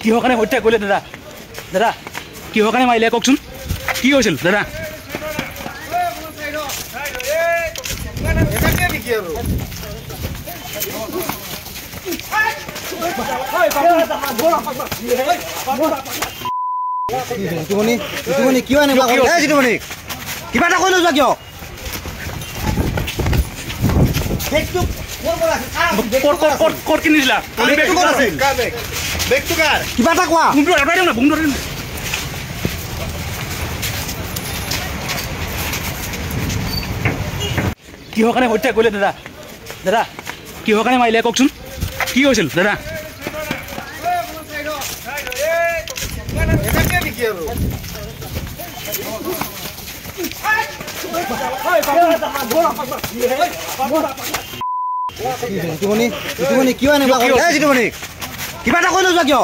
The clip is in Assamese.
কিহৰ কাৰণে হত্যা কৰিলে দাদা? দাদা কিহৰ কাৰণে মাৰিলে কওকচোন, কি হৈছিল দাদা? কিয় এনেকুৱা কিবা এটা কৈ লৈছা কিয়? ক'ত কিনিছিলা? কিবা এটা কোৱা। কিহৰ কাৰণে হত্যা কৰিলে দাদা? দাদা কিহৰ কাৰণে মাৰিলে কওকচোন, কি হৈছিল দাদা? কিয় এনেকুৱা কিবা এটা কৈ লৈছা কিয়?